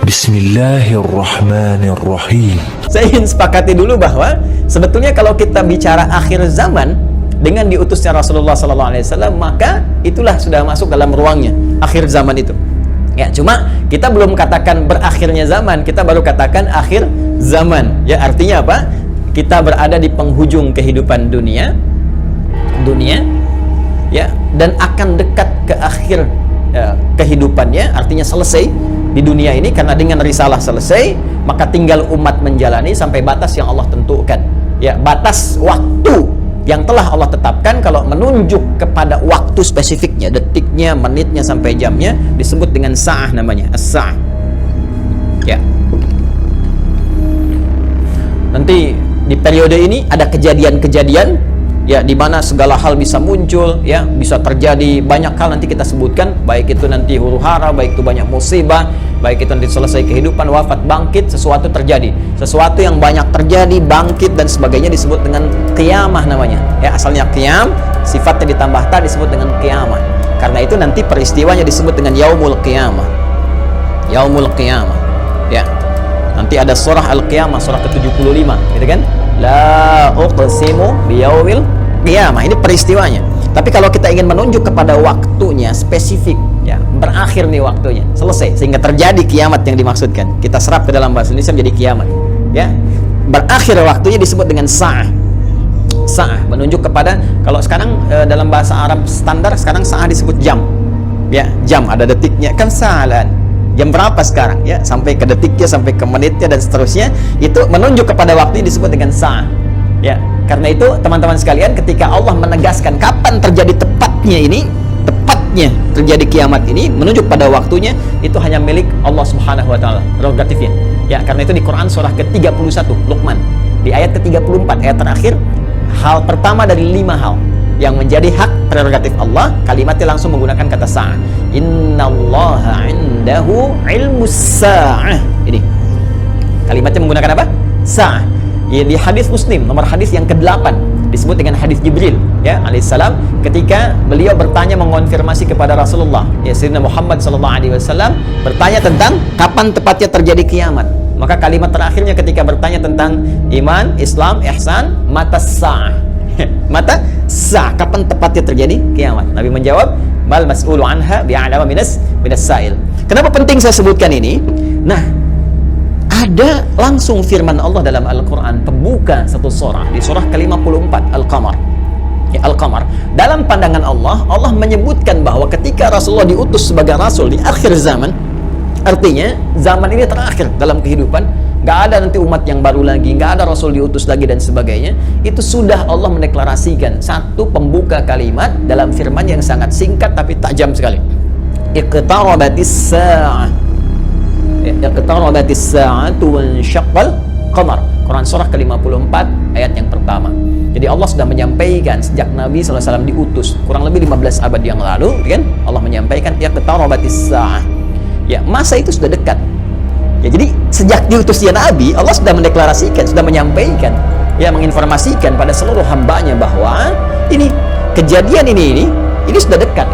Bismillahirrahmanirrahim. Saya ingin sepakati dulu bahwa sebetulnya kalau kita bicara akhir zaman dengan diutusnya Rasulullah SAW, maka itulah sudah masuk dalam ruangnya akhir zaman itu. Ya, cuma kita belum katakan berakhirnya zaman, kita baru katakan akhir zaman. Ya, artinya apa? Kita berada di penghujung kehidupan dunia, ya, dan akan dekat ke akhir kehidupannya, artinya selesai di dunia ini, karena dengan risalah selesai, maka tinggal umat menjalani sampai batas yang Allah tentukan. Ya, batas waktu yang telah Allah tetapkan. Kalau menunjuk kepada waktu spesifiknya, detiknya, menitnya sampai jamnya, disebut dengan sa'ah, namanya as-sa'ah. Ya. Nanti di periode ini ada kejadian-kejadian, ya, di mana segala hal bisa muncul, ya, bisa terjadi banyak hal, nanti kita sebutkan, baik itu nanti huru-hara, baik itu banyak musibah, baik itu nanti selesai kehidupan, wafat, bangkit, sesuatu terjadi, sesuatu yang banyak terjadi, bangkit dan sebagainya, disebut dengan qiyamah namanya. Ya, asalnya qiyam, sifatnya ditambah ta, disebut dengan qiyamah. Karena itu nanti peristiwanya disebut dengan yaumul qiyamah. Yaumul qiyamah. Ya. Nanti ada surah Al-Qiyamah, surah ke-75, gitu kan? La uqsimu biyaumil qiyamah. Ini peristiwanya. Tapi kalau kita ingin menunjuk kepada waktunya spesifik, ya, berakhir nih waktunya, selesai, sehingga terjadi kiamat yang dimaksudkan, kita serap ke dalam bahasa Indonesia menjadi kiamat, ya. Berakhir waktunya disebut dengan sa'ah. Sa'ah menunjuk kepada, kalau sekarang dalam bahasa Arab standar sekarang sa'ah disebut jam. Ya, jam ada detiknya, kan sa'alan. Jam berapa sekarang, ya, sampai ke detiknya, sampai ke menitnya dan seterusnya, itu menunjuk kepada waktu yang disebut dengan sa'ah. Ya, karena itu teman-teman sekalian, ketika Allah menegaskan kapan terjadi tepatnya terjadi kiamat ini, menunjuk pada waktunya, itu hanya milik Allah Subhanahu wa taala, prerogatifnya. Ya, karena itu di Quran surah ke-31 Luqman, di ayat ke-34, ayat terakhir, hal pertama dari 5 hal yang menjadi hak prerogatif Allah, kalimatnya langsung menggunakan kata sa'ah. Innallaha 'indahu 'ilmus sa'ah. Ini kalimatnya menggunakan apa? Sa'ah. Ya, di hadis Muslim nomor hadis yang ke-8 disebut dengan hadis Jibril, ya, alaihissalam, ketika beliau bertanya, mengonfirmasi kepada Rasulullah, ya, Sayyidina Muhammad SAW, bertanya tentang kapan tepatnya terjadi kiamat. Maka kalimat terakhirnya ketika bertanya tentang iman, Islam, ihsan, mata sa'ah. Mata sa'ah, kapan tepatnya terjadi kiamat? Nabi menjawab, mal mas'ulu anha bi'alama minas sa'il. Kenapa penting saya sebutkan ini? Nah, ada langsung firman Allah dalam Al-Quran, pembuka satu surah, di surah ke-54 Al-Qamar. Ya, Al-Qamar. Dalam pandangan Allah, Allah menyebutkan bahwa ketika Rasulullah diutus sebagai Rasul di akhir zaman, artinya zaman ini terakhir dalam kehidupan, nggak ada nanti umat yang baru lagi, nggak ada Rasul diutus lagi dan sebagainya. Itu sudah Allah mendeklarasikan satu pembuka kalimat dalam firman yang sangat singkat tapi tajam sekali. Iqtarabatis sa'ah. Iqtarabatis sa'atu wansyaqqal qamar. Quran surah ke-54 ayat yang pertama. Jadi Allah sudah menyampaikan sejak Nabi SAW diutus kurang lebih 15 abad yang lalu, kan? Allah menyampaikan iqtarabatis sa'ah. Ya, masa itu sudah dekat. Ya, jadi sejak diutusnya Nabi, Allah sudah mendeklarasikan, sudah menyampaikan, ya, menginformasikan pada seluruh hambanya bahwa ini kejadian ini sudah dekat.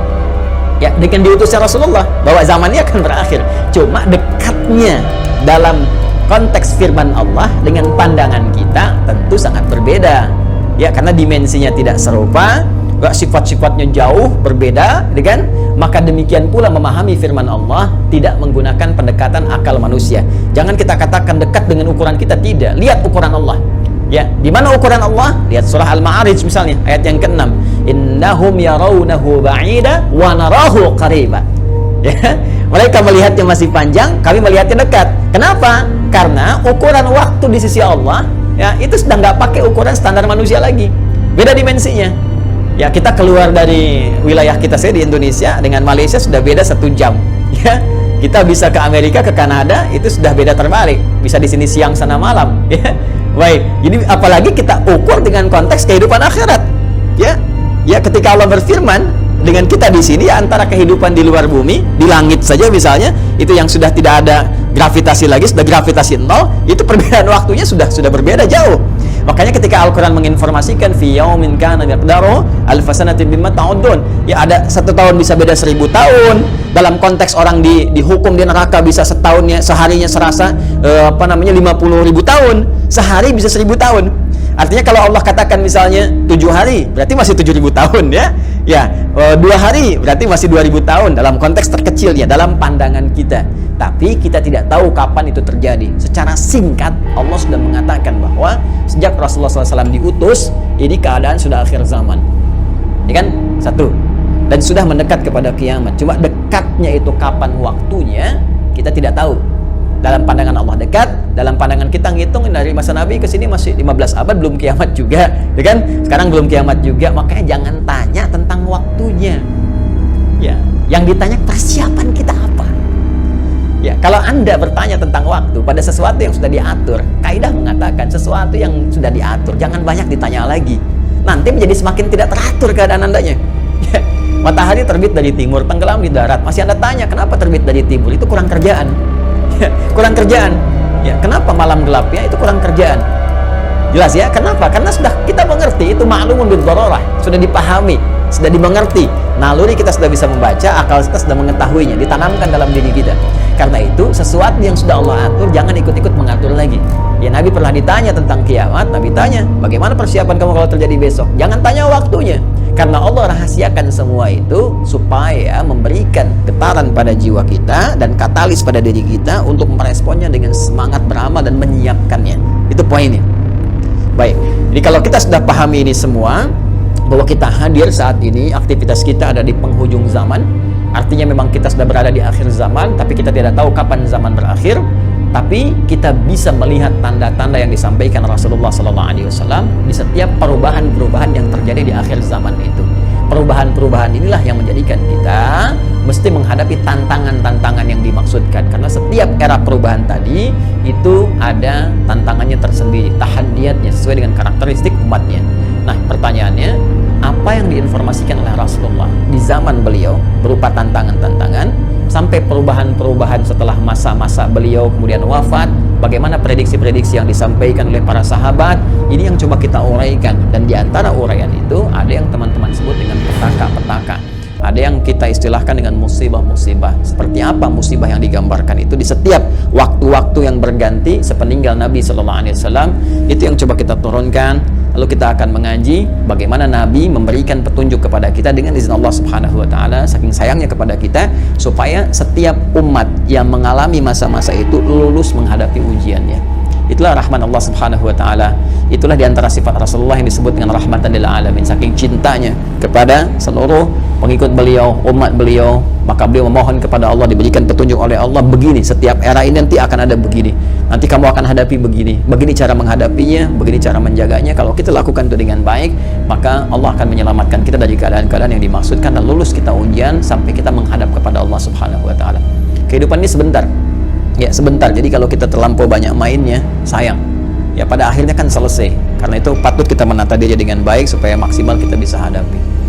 Ya, dengan diutusnya Rasulullah, bahwa zamannya akan berakhir. Cuma dekatnya dalam konteks firman Allah dengan pandangan kita tentu sangat berbeda. Ya, karena dimensinya tidak serupa, sifat-sifatnya jauh berbeda, kan? Maka demikian pula memahami firman Allah tidak menggunakan pendekatan akal manusia. Jangan kita katakan dekat dengan ukuran kita, tidak. Lihat ukuran Allah. Ya, di mana ukuran Allah? Lihat surah Al-Ma'arij misalnya, ayat yang ke-6. Innahum yarawnahu ba'ida wa narahu qariba. Ya, mereka melihatnya masih panjang, kami melihatnya dekat. Kenapa? Karena ukuran waktu di sisi Allah, ya, itu sudah nggak pakai ukuran standar manusia lagi. Beda dimensinya. Ya, kita keluar dari wilayah kita, saya di Indonesia dengan Malaysia sudah beda 1 jam. Ya, kita bisa ke Amerika, ke Kanada, itu sudah beda terbalik. Bisa di sini siang, sana malam. Ya, baik. Jadi apalagi kita ukur dengan konteks kehidupan akhirat. Ya, ya, ketika Allah berfirman dengan kita di sini, ya, antara kehidupan di luar bumi, di langit saja misalnya, itu yang sudah tidak ada gravitasi lagi, sudah gravitasi 0, itu perbedaan waktunya sudah berbeda jauh. Makanya ketika Al-Quran menginformasikan fi yaumin kana miqdaruhu alf sanatin mimma ta'udun, ya ada 1 tahun bisa beda 1000 tahun. Dalam konteks orang dihukum di neraka bisa setahunnya, seharinya serasa 50.000 tahun, sehari bisa 1000 tahun. Artinya kalau Allah katakan misalnya 7 hari, berarti masih 7.000 tahun ya. Ya, 2 hari berarti masih 2.000 tahun dalam konteks terkecilnya, dalam pandangan kita. Tapi kita tidak tahu kapan itu terjadi. Secara singkat Allah sudah mengatakan bahwa sejak Rasulullah SAW diutus, ini keadaan sudah akhir zaman. Ya kan? 1. Dan sudah mendekat kepada kiamat. Cuma dekatnya itu kapan waktunya kita tidak tahu. Dalam pandangan Allah dekat, dalam pandangan kita ngitung dari masa Nabi ke sini masih 15 abad, belum kiamat juga, ya kan? Sekarang belum kiamat juga, makanya jangan tanya tentang waktunya. Ya, yang ditanya persiapan kita apa? Ya, kalau Anda bertanya tentang waktu pada sesuatu yang sudah diatur, kaidah mengatakan sesuatu yang sudah diatur jangan banyak ditanya lagi. Nanti menjadi semakin tidak teratur keadaan Andanya. Ya, matahari terbit dari timur, tenggelam di darat, masih Anda tanya kenapa terbit dari timur, itu kurang kerjaan. Kurang kerjaan. Ya, kenapa malam gelapnya, itu kurang kerjaan. Jelas ya, kenapa? Karena sudah kita mengerti, itu ma'lumun bil dhararah, sudah dipahami, sudah dimengerti. Naluri kita sudah bisa membaca, akal kita sudah mengetahuinya, ditanamkan dalam diri kita. Karena itu, sesuatu yang sudah Allah atur, jangan ikut-ikut mengatur lagi. Ya, Nabi pernah ditanya tentang kiamat, Nabi tanya, bagaimana persiapan kamu kalau terjadi besok? Jangan tanya waktunya. Karena Allah rahasiakan semua itu supaya memberikan getaran pada jiwa kita dan katalis pada diri kita untuk meresponnya dengan semangat beramal dan menyiapkannya. Itu poinnya. Baik, jadi kalau kita sudah pahami ini semua, bahwa kita hadir saat ini, aktivitas kita ada di penghujung zaman, artinya memang kita sudah berada di akhir zaman, tapi kita tidak tahu kapan zaman berakhir. Tapi kita bisa melihat tanda-tanda yang disampaikan Rasulullah SAW di setiap perubahan-perubahan yang terjadi di akhir zaman itu. Perubahan-perubahan inilah yang menjadikan kita mesti menghadapi tantangan-tantangannya yang dimaksudkan. Karena setiap era perubahan tadi itu ada tantangannya tersendiri, tahadiyatnya sesuai dengan karakteristik umatnya. Nah, pertanyaannya, apa yang diinformasikan oleh Rasulullah di zaman beliau berupa tantangan-tantangan sampai perubahan-perubahan setelah masa-masa beliau kemudian wafat, bagaimana prediksi-prediksi yang disampaikan oleh para sahabat, ini yang coba kita uraikan. Dan di antara uraian itu ada yang teman-teman sebut dengan petaka-petaka, ada yang kita istilahkan dengan musibah-musibah. Seperti apa musibah yang digambarkan itu di setiap waktu-waktu yang berganti sepeninggal Nabi SAW, itu yang coba kita turunkan. Lalu kita akan mengaji bagaimana Nabi memberikan petunjuk kepada kita dengan izin Allah Subhanahu wa Ta'ala, saking sayangnya kepada kita, supaya setiap umat yang mengalami masa-masa itu lulus menghadapi ujiannya. Itulah rahmat Allah Subhanahu wa Ta'ala. Itulah diantara sifat Rasulullah yang disebut dengan rahmatan lil alamin. Saking cintanya kepada seluruh pengikut beliau, umat beliau, maka beliau memohon kepada Allah diberikan petunjuk oleh Allah, begini setiap era ini nanti akan ada begini, nanti kamu akan hadapi begini, begini cara menghadapinya, begini cara menjaganya. Kalau kita lakukan itu dengan baik, maka Allah akan menyelamatkan kita dari keadaan-keadaan yang dimaksudkan dan lulus kita ujian sampai kita menghadap kepada Allah Subhanahu wa Ta'ala. Kehidupan ini sebentar, ya sebentar. Jadi kalau kita terlampau banyak mainnya, sayang. Ya pada akhirnya kan selesai. Karena itu patut kita menata diri dengan baik supaya maksimal kita bisa hadapi.